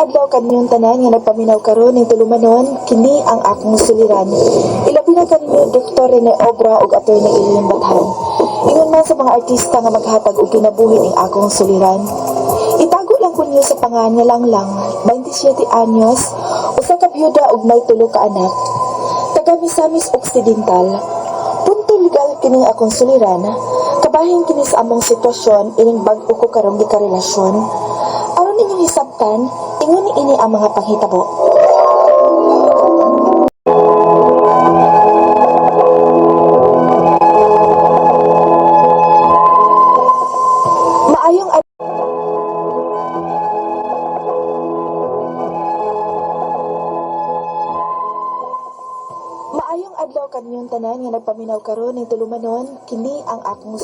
adlaw kanyong tanan nga nagpaminaw karon ning tulumanon kini ang akong suliran. Ilabi na kaninyo Dr. Rene Obra ug Attorney Eileen Bathan. Ingon man sa mga artista nga maghatag og kinabuhi ning akong suliran. Itago lang ko niyo sa pangan nga Langlang, 27 anyos, usa ka byuda ug may 3 ka anak. Taga Misamis Occidental. Punto legal kining akong suliran. Kabahin kini sa among sitwasyon ining bag-o ko karong gikarelasyon. Aron ninyong hisabtan, ingon ni ini ang mga panghitabo. Maayong adlaw kanyong tanan nga nagpaminaw karon ning tulumanon kini ang akong